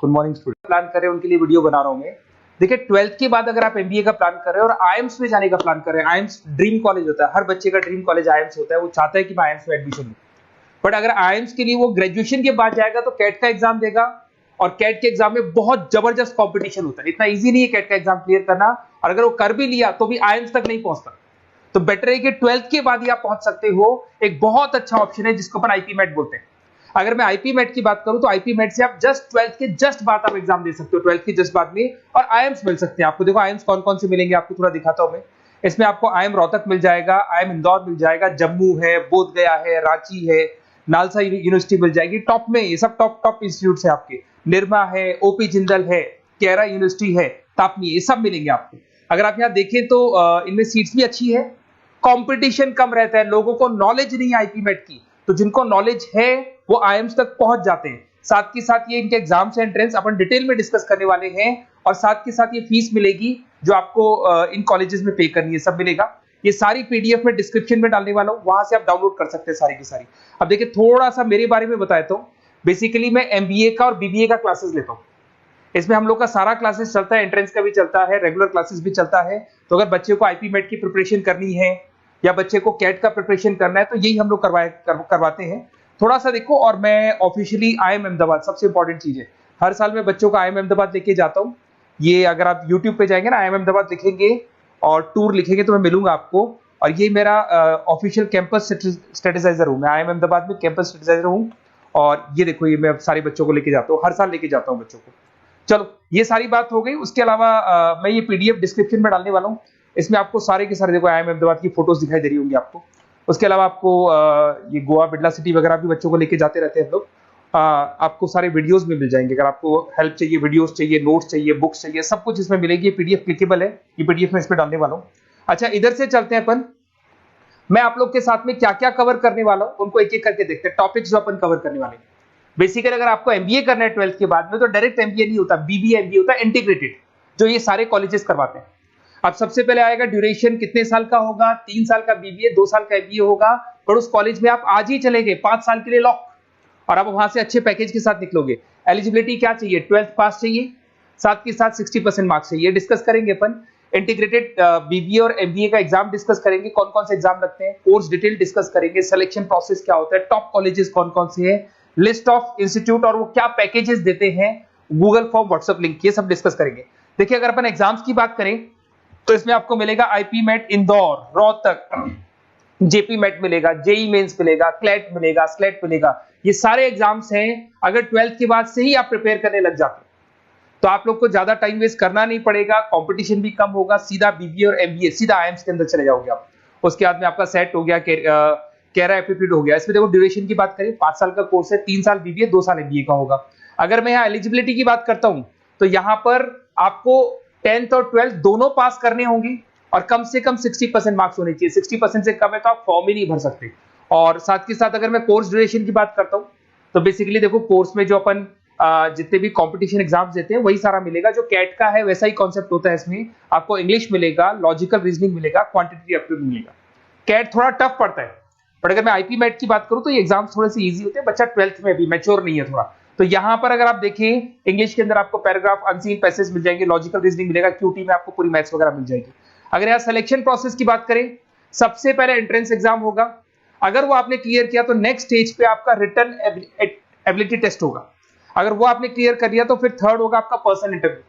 Good morning student. Plan कर रहे हैं उनके लिए वीडियो बना रहा हूं मैं। देखिए 12th के बाद अगर आप एमबीए का प्लान कर रहे हैं और आईएम्स में जाने का प्लान कर रहे हैं, आईएम्स ड्रीम कॉलेज होता है, हर बच्चे का ड्रीम कॉलेज आईएम्स होता है, वो चाहता है कि मैं आईएम्स में एडमिशन लूं। बट अगर आईएम्स के लिए वो ग्रेजुएशन के बाद जाएगा तो कैट का एग्जाम देगा और कैट के एग्जाम में बहुत जबरदस्त कंपटीशन होता है, इतना इजी नहीं है कैट का एग्जाम क्लियर करना, और अगर वो कर भी लिया तो भी आईएम्स तक नहीं पहुंचता। तो बेटर है कि 12th के बाद ही आप पहुंच सकते हो। एक बहुत अच्छा ऑप्शन है जिसको अपन आईपी मेट बोलते हैं। अगर मैं आईपी मेट की बात करूं तो आईपी मेट से आप जस्ट 12th के जस्ट बाद आप एग्जाम दे सकते हो, 12th के जस्ट बाद में, और आईएम्स मिल सकते हैं आपको। देखो आईएम्स कौन कौन से मिलेंगे आपको थोड़ा दिखाता हूं मैं। इसमें आपको आईएम रोहतक मिल जाएगा, आईएम इंदौर मिल जाएगा, जम्मू है, बोधगया है, रांची है, नालसा यूनिवर्सिटी मिल जाएगी। टॉप में ये सब टॉप इंस्टीट्यूट है आपके, निर्मा है, ओपी जिंदल है, केरा यूनिवर्सिटी है, तापनी, ये सब मिलेंगे आपको। अगर आप यहाँ देखें तो इनमें सीट्स भी अच्छी है, कंपटीशन कम रहता है, लोगों को नॉलेज नहीं है आईपी मेट की, तो जिनको नॉलेज है वो आईएम्स तक पहुंच जाते हैं। साथ के साथ ये इनके एग्जाम्स एंट्रेंस अपन डिटेल में डिस्कस करने वाले हैं, और साथ के साथ ये फीस मिलेगी जो आपको इन कॉलेजेस में पे करनी है, सब मिलेगा। ये सारी पीडीएफ में डिस्क्रिप्शन में डालने वाला हूं, वहां से आप डाउनलोड कर सकते हैं सारी की सारी। अब देखिए थोड़ा सा मेरे बारे में बताता हूं। बेसिकली मैं एमबीए का और बीबीए का क्लासेस लेता हूं। इसमें हम लोग का सारा क्लासेस चलता है, एंट्रेंस का भी चलता है, रेगुलर क्लासेस भी चलता है। तो अगर बच्चे को आईपी मेट की प्रिपरेशन करनी है या बच्चे को कैट का प्रिपरेशन करना है तो यही हम लोग करवाते हैं। थोड़ा सा देखो, और मैं ऑफिशियली आईएम अहमदाबाद, सबसे इंपॉर्टेंट चीज है, हर साल मैं बच्चों को आईएम अहमदाबाद लेके जाता हूँ। ये अगर आप यूट्यूब पे जाएंगे ना, आईएम अहमदाबाद लिखेंगे और टूर लिखेंगे तो मैं मिलूंगा आपको। और ये मेरा ऑफिशियल कैंपस स्ट्रेटेजाइजर हूँ, मैं आईएम अहमदाबाद में कैंपस स्ट्रेटेजाइजर हूँ। और ये देखो, ये मैं सारे बच्चों को लेके जाता हूँ, हर साल लेके जाता हूँ बच्चों को। चलो ये सारी बात हो गई। उसके अलावा मैं ये पीडीएफ डिस्क्रिप्शन में डालने वाला हूँ। इसमें आपको सारे के सारे, देखो आईएम अहमदाबाद की फोटोज दिखाई दे रही होंगी आपको। उसके अलावा आपको ये गोवा बिरला सिटी वगैरह भी बच्चों को लेके जाते रहते हैं हम लोग। आपको सारे वीडियोस में मिल जाएंगे। अगर आपको हेल्प चाहिए, वीडियोस चाहिए, नोट्स चाहिए, बुक्स चाहिए, सब कुछ इसमें मिलेगी। ये पीडीएफ क्लिकेबल है, ये पीडीएफ में इसमें डालने वाला हूँ। अच्छा इधर से चलते हैं अपन, मैं आप लोग के साथ में क्या क्या कवर करने वाला हूँ उनको एक एक करके देखते हैं। टॉपिक्स जो अपन कवर करने वाले हैं, बेसिकली अगर आपको एमबीए करना है 12th के बाद में तो डायरेक्ट एमबीए नहीं होता, बीबीए एमबीए होता है, इंटीग्रेटेड, जो ये सारे कॉलेजेस करवाते हैं। अब सबसे पहले आएगा ड्यूरेशन, कितने साल का होगा, 3 साल का बीबीए, 2 साल का एमबीए होगा। पर उस कॉलेज में आप आज ही चले गए 5 साल के लिए लॉक, और आप वहां से अच्छे पैकेज के साथ निकलोगे। एलिजिबिलिटी क्या चाहिए, 12th पास चाहिए, साथ के साथ 60% मार्क्स चाहिए। डिस्कस करेंगे अपन इंटीग्रेटेड बीबीए और एमबीए का एग्जाम डिस्कस करेंगे, कौन कौन से एग्जाम लगते हैं, कोर्स डिटेल डिस्कस करेंगे, सिलेक्शन प्रोसेस क्या होता है, टॉप कॉलेजेस कौन कौन से हैं, लिस्ट ऑफ इंस्टीट्यूट और वो क्या पैकेजेस देते हैं, गूगल फॉर्म, व्हाट्सएप लिंक, ये सब डिस्कस करेंगे। देखिए अगर अपन एग्जाम्स की बात करें तो इसमें आपको मिलेगा IPMAT Indore, Rohtak, JIPMAT मिलेगा, जेई मेंस मिलेगा, क्लेट मिलेगा, स्लेट मिलेगा। ये सारे एग्जाम्स हैं। अगर 12th के बाद से ही आप प्रिपेयर करने लग जाते हैं तो आप लोग को ज्यादा टाइम वेस्ट करना नहीं पड़ेगा, कंपटीशन भी कम होगा, सीधा बीबीए और एमबीए सीधा आईएम्स के अंदर चले जाओगे आप। उसके बाद में आपका सेट हो गया, कैरा एप्टीट्यूड हो गया। इसमें देखो ड्यूरेशन की बात करें, 5 साल का कोर्स है, 3 साल बीबीए, 2 साल एमबीए का होगा। अगर मैं यहाँ एलिजिबिलिटी की बात करता हूं तो यहाँ पर आपको 10th और 12th दोनों पास करने होंगे और कम से कम 60% मार्क्स होने चाहिए। 60% से कम है तो आप फॉर्म ही नहीं भर सकते। और साथ के साथ अगर मैं कोर्स ड्यूरेशन की बात करता हूं तो बेसिकली देखो कोर्स में जो अपन जितने भी कंपटीशन एग्जाम्स देते हैं वही सारा मिलेगा। जो कैट का है वैसा ही कॉन्सेप्ट होता है। इसमें आपको इंग्लिश मिलेगा, लॉजिकल रीजनिंग मिलेगा, क्वांटिटेटिव एप्टीट्यूड मिलेगा। कैट थोड़ा टफ पड़ता है, बट अगर मैं आईपी मेट की बात करूं तो ये एग्जाम्स थोड़े से इजी होते हैं। बच्चा 12th में भी मैच्योर नहीं है थोड़ा, तो यहां पर अगर आप देखें इंग्लिश के अंदर आपको पैराग्राफ, अनसीन पैसेज मिल जाएंगे, लॉजिकल रीजनिंग मिलेगा, क्यूटी में आपको पूरी मैथ्स वगैरह मिल जाएगी। अगर यहाँ सिलेक्शन प्रोसेस की बात करें, सबसे पहले एंट्रेंस एग्जाम होगा। अगर वो आपने क्लियर किया तो नेक्स्ट स्टेज पे आपका रिटन एबिलिटी टेस्ट होगा। अगर वो आपने क्लियर कर लिया तो फिर थर्ड होगा आपका पर्सनल इंटरव्यू।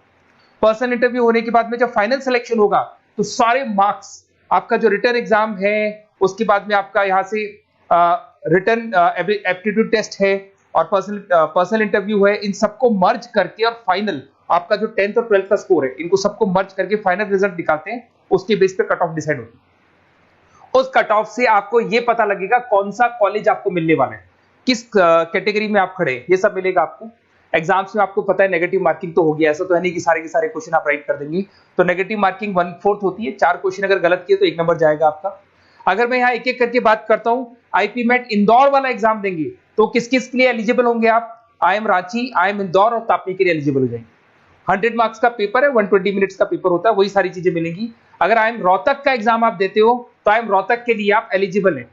पर्सनल इंटरव्यू होने के बाद में जब फाइनल सिलेक्शन होगा तो सारे मार्क्स, आपका जो रिटन एग्जाम है, उसके बाद में आपका यहाँ से रिटन एप्टीट्यूड टेस्ट है और पर्सनल इंटरव्यू है, इन सबको मर्ज करके और फाइनल आपका जो 10th और 12th का स्कोर है, इनको सबको मर्ज करके फाइनल रिजल्ट निकालते हैं। उसके बेस पे कट ऑफ डिसाइड होती है। उस कट ऑफ से आपको ये पता लगेगा कौन सा कॉलेज आपको मिलने वाला है, किस कैटेगरी में आप खड़े हैं, ये सब मिलेगा आपको। एग्जाम्स में आपको पता है नेगेटिव मार्किंग तो होगी, ऐसा तो है नहीं कि सारे के सारे क्वेश्चन आप राइट कर देंगे। तो नेगेटिव मार्किंग 1/4 होती है, 4 क्वेश्चन अगर गलत किए तो 1 नंबर जाएगा आपका। अगर मैं यहाँ एक एक करके बात करता हूँ, आईपी मेट इंदौर वाला एग्जाम देंगे तो किस किस के लिए एलिजिबल होंगे आप, आईएम रांची, आईएम इंदौर और तापनी के लिए एलिजिबल हो जाएंगे। 100 मार्क्स का पेपर है, 120 मिनट्स का पेपर होता है, वही सारी चीजें मिलेंगी। अगर आईएम रोहतक का एग्जाम आप देते हो तो आईएम रोहतक के लिए आप एलिजिबल है।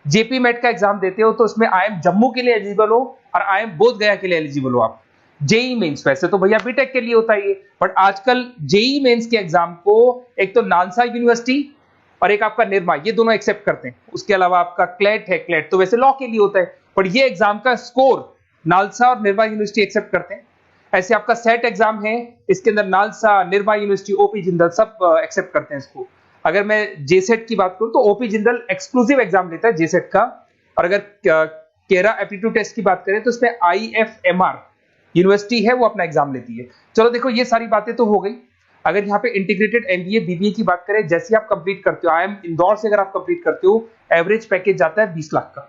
जेपी मेट का एग्जाम देते हो तो उसमें आईएम जम्मू के लिए एलिजिबल हो और आईएम बोधगया के लिए एलिजिबल हो आप। जेई मेंस, वैसे तो भैया बीटेक के लिए होता है ये, बट आजकल जेई मेंस के एग्जाम को एक तो नालसा यूनिवर्सिटी और एक आपका निर्मा, ये दोनों एक्सेप्ट करते हैं। उसके अलावा आपका क्लेट है, क्लेट तो वैसे लॉ के लिए होता है, पर ये एग्जाम का स्कोर नालसा और निर्मा यूनिवर्सिटी एक्सेप्ट करते हैं। ऐसे आपका सेट एग्जाम है, इसके अंदर NALSA, Nirma university, OP Jindal सब एक्सेप्ट करते हैं इसको। अगर मैं जेसेट की बात करूं तो ओपी जिंदल एक्सक्लूसिव एग्जाम लेता है जेसेट का, और अगर केरा एप्टीट्यूड टेस्ट की बात करें तो इसमें आईएफएमआर यूनिवर्सिटी है वो अपना एग्जाम लेती है। चलो देखो ये सारी बातें तो हो गई। अगर यहाँ पे इंटीग्रेटेड एमबीए बीबीए की बात करें, जैसे आप कंप्लीट करते हो, आईएम इंदौर से अगर आप कंप्लीट करते हो, एवरेज पैकेज जाता है 20 लाख का,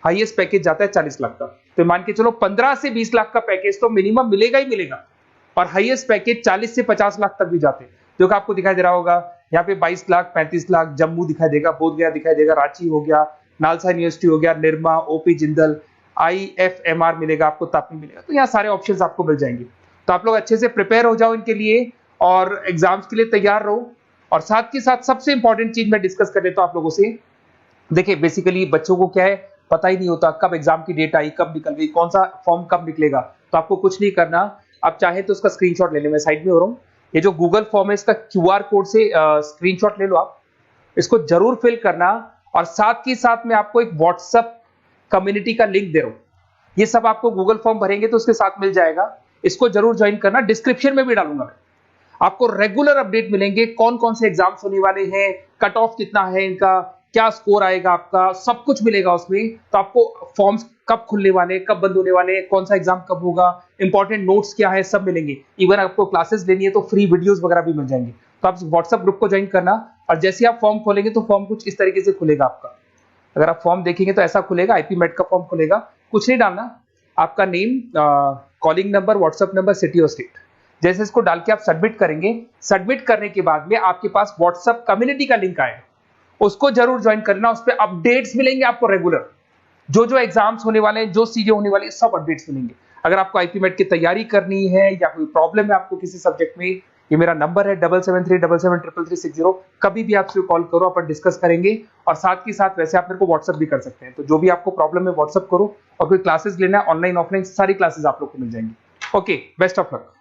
हाईएस्ट पैकेज जाता है 40 लाख का। तो मान के चलो 15 से 20 लाख का पैकेज तो मिनिमम मिलेगा ही मिलेगा, और हाईएस्ट पैकेज 40 से 50 लाख तक भी जाते हैं, जो कि आपको दिखाई दे रहा होगा यहाँ पे 22 लाख, 35 लाख, जम्मू दिखाई देगा, बोधगया दिखाई देगा, रांची हो गया, नालसा यूनिवर्सिटी हो गया, निर्मा, ओपी जिंदल, आईएफएमआर मिलेगा आपको, तापी मिलेगा। तो यहाँ सारे ऑप्शंस आपको मिल जाएंगे। तो आप लोग अच्छे से प्रिपेयर हो जाओ इनके लिए और एग्जाम्स के लिए तैयार रहो। और साथ के साथ सबसे इंपॉर्टेंट चीज मैं डिस्कस कर लेता हूं आप लोगों से। देखिए बेसिकली बच्चों को क्या है, पता ही नहीं होता कब एग्जाम की डेट आई, कब निकल गई, कौन सा फॉर्म कब निकलेगा। तो आपको कुछ नहीं करना, आप चाहे तो उसका स्क्रीनशॉट ले लें, मैं साइड में हो रहा हूँ। ये जो गूगल फॉर्म है इसका क्यूआर कोड से स्क्रीनशॉट ले लो, आप इसको जरूर फिल करना। और साथ ही साथ में आपको एक व्हाट्सएप कम्युनिटी का लिंक दे रहा हूं, ये सब आपको गूगल फॉर्म भरेंगे तो उसके साथ मिल जाएगा, इसको जरूर ज्वाइन करना। डिस्क्रिप्शन में भी डालूंगा मैं, आपको रेगुलर अपडेट मिलेंगे, कौन कौन से एग्जाम्स होने वाले हैं, कट ऑफ कितना है इनका, क्या स्कोर आएगा आपका, सब कुछ मिलेगा उसमें। तो आपको फॉर्म्स कब खुलने वाले, कब बंद होने वाले, कौन सा एग्जाम कब होगा, इंपॉर्टेंट नोट्स क्या है, सब मिलेंगे। इवन आपको क्लासेस लेनी है तो फ्री वीडियोस वगैरह भी मिल जाएंगे। तो आप व्हाट्सएप ग्रुप को ज्वाइन करना, और जैसे आप फॉर्म खोलेंगे तो फॉर्म कुछ इस तरीके से खुलेगा आपका। अगर आप फॉर्म देखेंगे तो ऐसा खुलेगा, आईपी मेट का फॉर्म खुलेगा, कुछ नहीं डालना, आपका name, calling number, WhatsApp number, city और स्टेट, जैसे इसको डाल के आप सबमिट करेंगे। सबमिट करने के बाद में आपके पास व्हाट्सएप कम्युनिटी का लिंक आएगा, उसको जरूर ज्वाइन करना। उस पर अपडेट्स मिलेंगे आपको रेगुलर, जो जो एग्जाम्स होने वाले हैं, जो चीजें होने वाली है, सब अपडेट्स मिलेंगे। अगर आपको आईपी मेट की तैयारी करनी है या कोई प्रॉब्लम है आपको किसी सब्जेक्ट में, ये मेरा नंबर है 7737733360, कभी भी आपसे कॉल करो, अपन डिस्कस करेंगे। और साथ ही साथ वैसे आप मेरे को व्हाट्सएप भी कर सकते हैं, तो जो भी आपको प्रॉब्लम है व्हाट्सएप करो। और कोई क्लासेस लेना है ऑनलाइन ऑफलाइन, सारी क्लासेस आप लोग को मिल जाएंगी। Okay, best of luck.